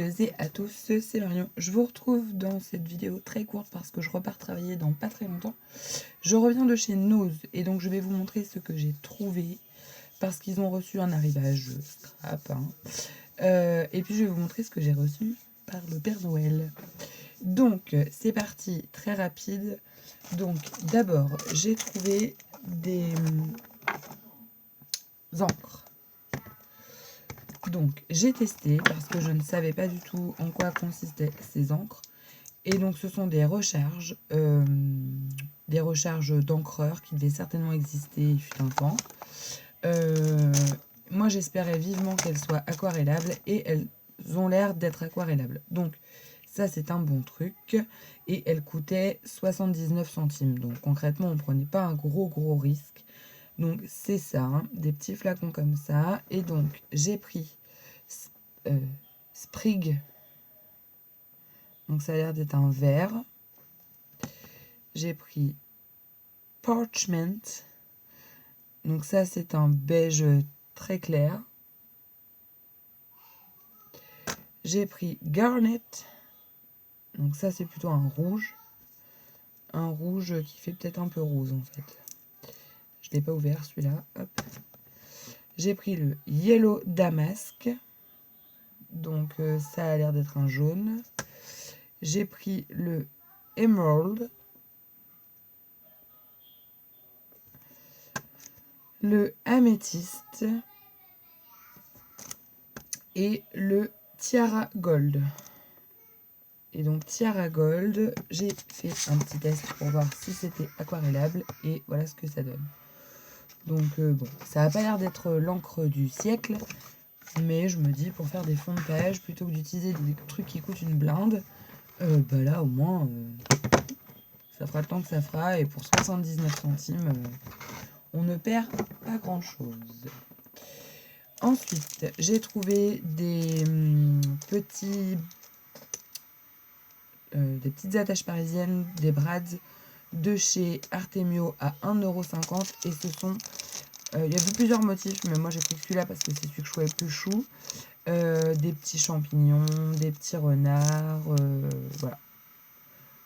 et à tous, c'est Marion. Je vous retrouve dans cette vidéo très courte parce que je repars travailler dans pas très longtemps. Je reviens de chez Nose et donc je vais vous montrer ce que j'ai trouvé parce qu'ils ont reçu un arrivage scrap. Et puis je vais vous montrer ce que j'ai reçu par le Père Noël. Donc c'est parti, très rapide. Donc d'abord j'ai trouvé des encres. Donc j'ai testé parce que je ne savais pas du tout en quoi consistaient ces encres. Et donc ce sont des recharges d'encreurs qui devaient certainement exister il fut un temps. Moi j'espérais vivement qu'elles soient aquarellables et elles ont l'air d'être aquarellables. Donc ça c'est un bon truc. Et elles coûtaient 79 centimes. Donc concrètement on ne prenait pas un gros risque. Donc c'est ça, hein, des petits flacons comme ça. Et donc j'ai pris Sprig. Donc ça a l'air d'être un vert. J'ai pris Parchment. Donc ça c'est un beige très clair. J'ai pris Garnet. Donc ça c'est plutôt un rouge. Un rouge qui fait peut-être un peu rose en fait. Je ne l'ai pas ouvert celui-là. Hop. J'ai pris le Yellow Damask. Donc ça a l'air d'être un jaune. J'ai pris le Emerald. Le Améthyste. Et le Tiara Gold. Et donc Tiara Gold, j'ai fait un petit test pour voir si c'était aquarellable et voilà ce que ça donne. Donc bon, ça n'a pas l'air d'être l'encre du siècle, mais je me dis pour faire des fonds de page, plutôt que d'utiliser des trucs qui coûtent une blinde, bah là au moins ça fera le temps que ça fera et pour 79 centimes, on ne perd pas grand chose. Ensuite, j'ai trouvé des petites attaches parisiennes, des brads de chez Artemio à 1,50 € et ce sont, il y avait plusieurs motifs mais moi j'ai pris celui-là parce que c'est celui que je trouvais plus chou, des petits champignons, des petits renards, voilà.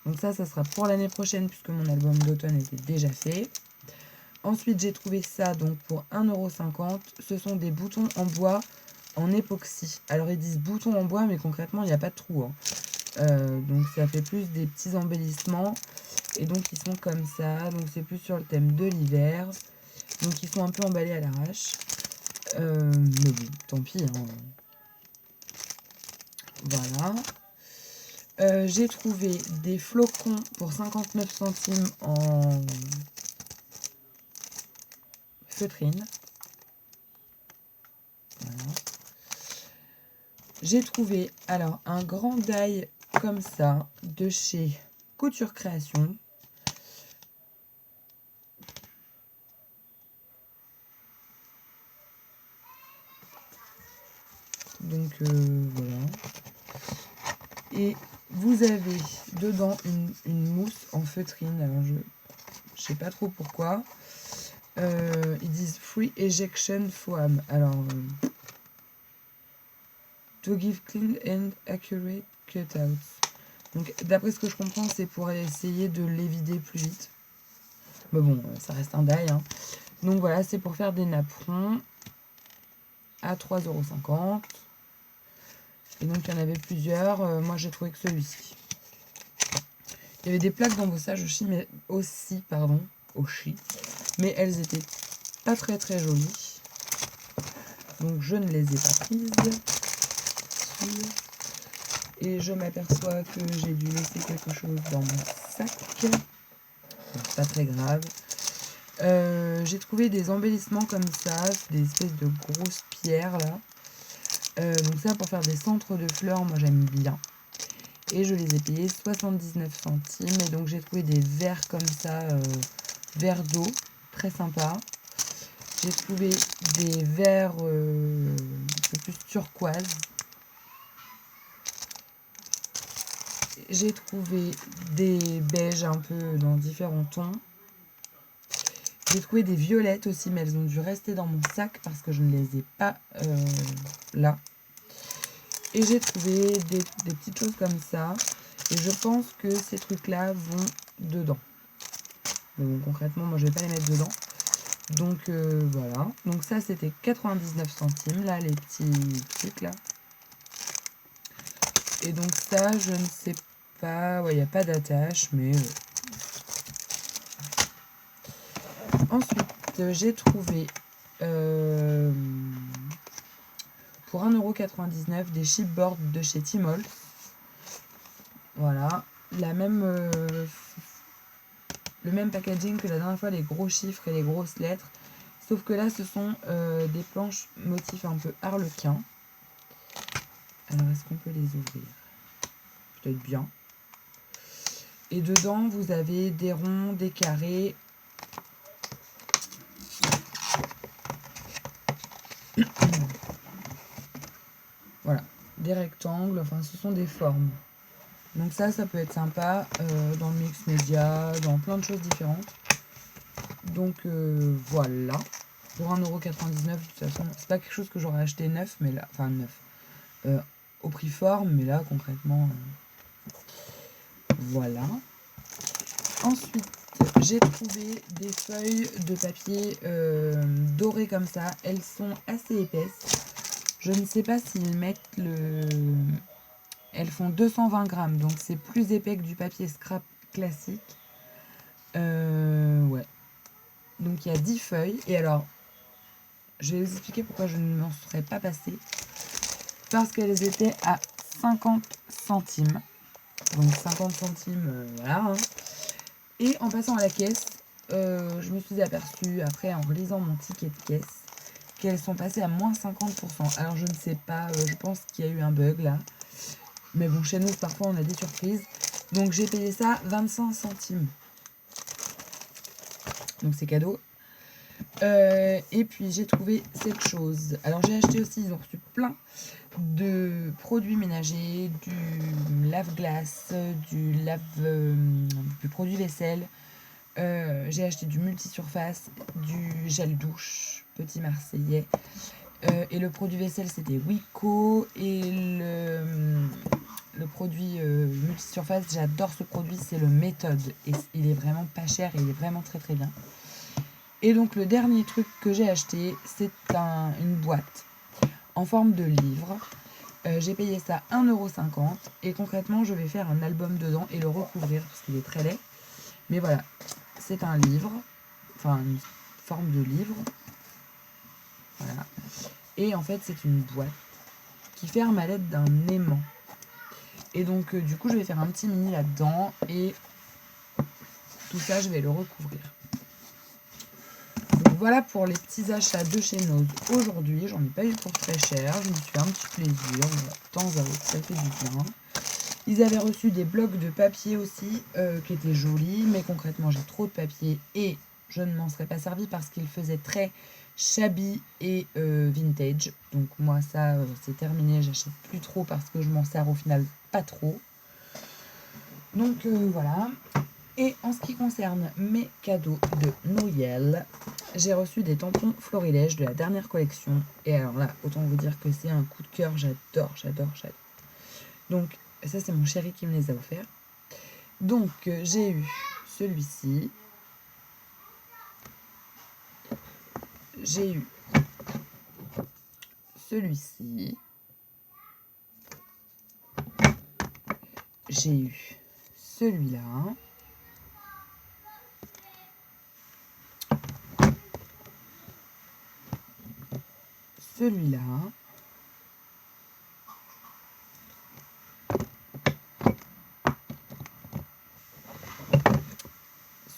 Donc ça sera pour l'année prochaine puisque mon album d'automne était déjà fait. Ensuite j'ai trouvé ça donc pour 1,50 €, ce sont des boutons en bois en époxy. Alors ils disent boutons en bois mais concrètement il n'y a pas de trou, hein. Donc ça fait plus des petits embellissements et donc ils sont comme ça, donc c'est plus sur le thème de l'hiver, donc ils sont un peu emballés à l'arrache, mais bon tant pis, hein. Voilà. J'ai trouvé des flocons pour 59 centimes en feutrine. Voilà. J'ai trouvé alors un grand die comme ça de chez Couture Création. Donc voilà. Et vous avez dedans une mousse en feutrine. Alors je sais pas trop pourquoi. Ils disent Free Ejection Foam. Alors to give clean and accurate cutouts. Donc d'après ce que je comprends, c'est pour essayer de les vider plus vite. Mais bon, ça reste un die, hein. Donc voilà, c'est pour faire des napperons à 3,50 €. Et donc il y en avait plusieurs. Moi j'ai trouvé que celui-ci. Il y avait des plaques d'embossage aussi, mais mais elles étaient pas très jolies. Donc je ne les ai pas prises. Et je m'aperçois que j'ai dû laisser quelque chose dans mon sac. C'est pas très grave. J'ai trouvé des embellissements comme ça, des espèces de grosses pierres là. Donc ça pour faire des centres de fleurs, moi j'aime bien. Et je les ai payés 79 centimes. Et donc j'ai trouvé des verres comme ça, verres d'eau, très sympa. J'ai trouvé des verres un peu plus turquoise. J'ai trouvé des beiges un peu dans différents tons. J'ai trouvé des violettes aussi, mais elles ont dû rester dans mon sac parce que je ne les ai pas là. Et j'ai trouvé des petites choses comme ça. Et je pense que ces trucs-là vont dedans. Mais bon, concrètement, moi, je vais pas les mettre dedans. Donc, voilà. Donc ça, c'était 99 centimes, là, les petits trucs, là. Et donc ça, je ne sais pas. Ouais, il n'y a pas d'attache, mais... Ensuite, j'ai trouvé... pour 1,99 € des chipboards de chez Tmall. Voilà. Le même packaging que la dernière fois, les gros chiffres et les grosses lettres. Sauf que là, ce sont des planches motifs un peu harlequin. Alors, est-ce qu'on peut les ouvrir? Peut-être bien. Et dedans, vous avez des ronds, des carrés. Voilà, des rectangles, enfin ce sont des formes. Donc ça peut être sympa dans le mix média, dans plein de choses différentes. Donc voilà, pour 1,99 €, de toute façon, c'est pas quelque chose que j'aurais acheté neuf, mais là, enfin neuf, au prix fort, mais là concrètement, voilà. Ensuite, j'ai trouvé des feuilles de papier dorées comme ça, elles sont assez épaisses. Je ne sais pas s'ils mettent le... Elles font 220 grammes, donc c'est plus épais que du papier scrap classique. Ouais. Donc il y a 10 feuilles. Et alors, je vais vous expliquer pourquoi je ne m'en serais pas passée. Parce qu'elles étaient à 50 centimes. Donc 50 centimes, voilà. Hein. Et en passant à la caisse, je me suis aperçue, après en relisant mon ticket de caisse, qu'elles sont passées à moins 50%. Alors je ne sais pas, je pense qu'il y a eu un bug là. Mais bon, chez nous, parfois, on a des surprises. Donc, j'ai payé ça 25 centimes. Donc, c'est cadeau. Et puis, j'ai trouvé cette chose. Alors, j'ai acheté aussi, ils ont reçu plein de produits ménagers, du lave-glace, du produit vaisselle. J'ai acheté du multisurface, du gel douche, petit marseillais. Et le produit vaisselle, c'était Wico. Et le produit multisurface, j'adore ce produit, c'est le Méthode. Et il est vraiment pas cher et il est vraiment très très bien. Et donc le dernier truc que j'ai acheté, c'est une boîte en forme de livre. J'ai payé ça 1,50 € et concrètement je vais faire un album dedans et le recouvrir parce qu'il est très laid. Mais voilà, c'est un livre, enfin une forme de livre. Voilà. Et en fait c'est une boîte qui ferme à l'aide d'un aimant. Et donc du coup je vais faire un petit mini là-dedans et tout ça je vais le recouvrir. Donc voilà pour les petits achats de chez Nose aujourd'hui. J'en ai pas eu pour très cher, je me suis fait un petit plaisir, de temps à autre ça fait du bien. Ils avaient reçu des blocs de papier aussi qui étaient jolis, mais concrètement j'ai trop de papier et je ne m'en serais pas servi parce qu'il faisait très shabby et vintage. Donc moi ça c'est terminé, j'achète plus trop parce que je m'en sers au final pas trop. Donc voilà. Et en ce qui concerne mes cadeaux de Noël, j'ai reçu des tampons Florilège de la dernière collection. Et alors là, autant vous dire que c'est un coup de cœur, j'adore. Donc ça c'est mon chéri qui me les a offerts. Donc j'ai eu celui-ci. J'ai eu celui-ci. J'ai eu celui-là. Celui-là.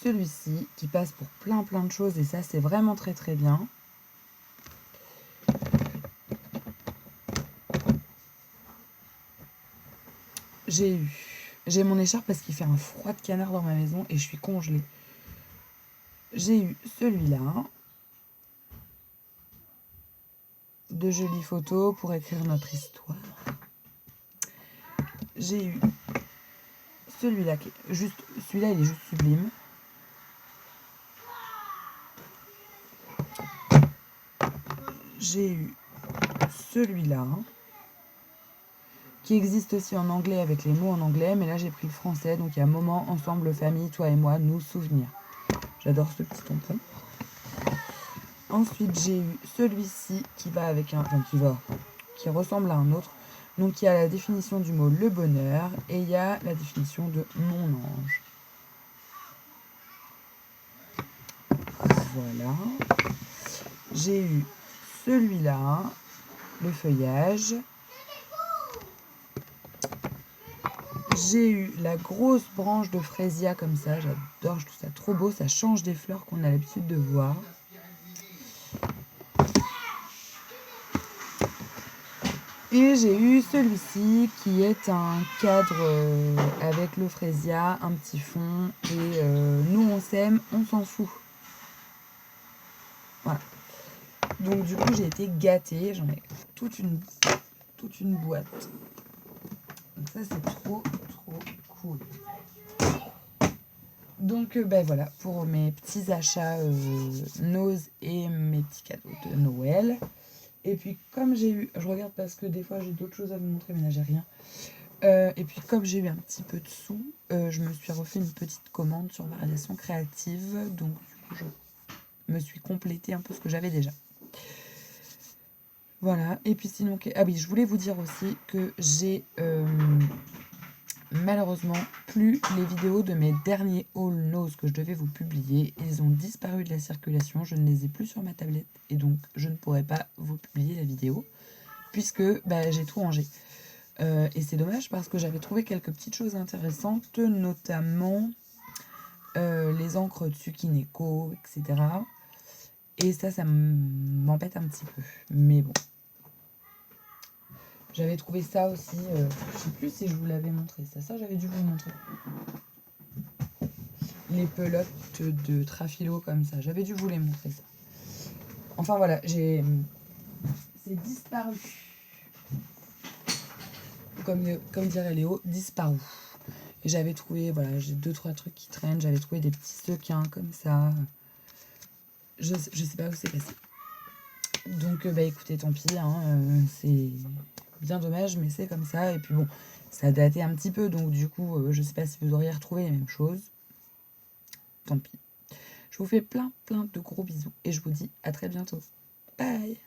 Celui-ci qui passe pour plein de choses et ça c'est vraiment très très bien. J'ai mon écharpe parce qu'il fait un froid de canard dans ma maison et je suis congelée. J'ai eu celui-là. De jolies photos pour écrire notre histoire. J'ai eu celui-là qui est juste, celui-là il est juste sublime. J'ai eu celui-là. qui existe aussi en anglais avec les mots en anglais, mais là j'ai pris le français, donc il y a moment, ensemble, famille, toi et moi, nous, souvenirs. J'adore ce petit tampon. Ensuite j'ai eu celui-ci qui va avec qui ressemble à un autre. Donc il y a la définition du mot le bonheur et il y a la définition de mon ange. Voilà. J'ai eu celui-là, le feuillage. J'ai eu la grosse branche de fraisia comme ça, j'adore, je trouve ça trop beau, ça change des fleurs qu'on a l'habitude de voir. Et j'ai eu celui-ci qui est un cadre avec le fraisia, un petit fond et nous on s'aime, on s'en fout. Voilà. Donc du coup j'ai été gâtée, j'en ai toute une boîte. Donc ça c'est trop cool. Donc voilà pour mes petits achats Nose et mes petits cadeaux de Noël. Et puis comme j'ai eu, je regarde parce que des fois j'ai d'autres choses à vous montrer mais là j'ai rien. Et puis comme j'ai eu un petit peu de sous, je me suis refait une petite commande sur Variation Créative. Donc du coup je me suis complété un peu ce que j'avais déjà. Voilà, et puis sinon, ah oui, je voulais vous dire aussi que j'ai malheureusement plus les vidéos de mes derniers haul Nose que je devais vous publier. Ils ont disparu de la circulation, je ne les ai plus sur ma tablette et donc je ne pourrai pas vous publier la vidéo puisque j'ai tout rangé. Et c'est dommage parce que j'avais trouvé quelques petites choses intéressantes, notamment les encres Tsukineko, etc. Et ça m'embête un petit peu, mais bon. J'avais trouvé ça aussi, je sais plus si je vous l'avais montré, ça j'avais dû vous le montrer. Les pelotes de Trafilo comme ça, j'avais dû vous les montrer ça. Enfin voilà, c'est disparu. Comme dirait Léo, disparu. Et j'avais trouvé, voilà, j'ai 2-3 trucs qui traînent, j'avais trouvé des petits sequins comme ça. Je sais pas où c'est passé. Donc écoutez, tant pis, hein, c'est bien dommage, mais c'est comme ça. Et puis bon, ça a daté un petit peu, donc du coup, je sais pas si vous auriez retrouvé les mêmes choses. Tant pis. Je vous fais plein de gros bisous et je vous dis à très bientôt. Bye!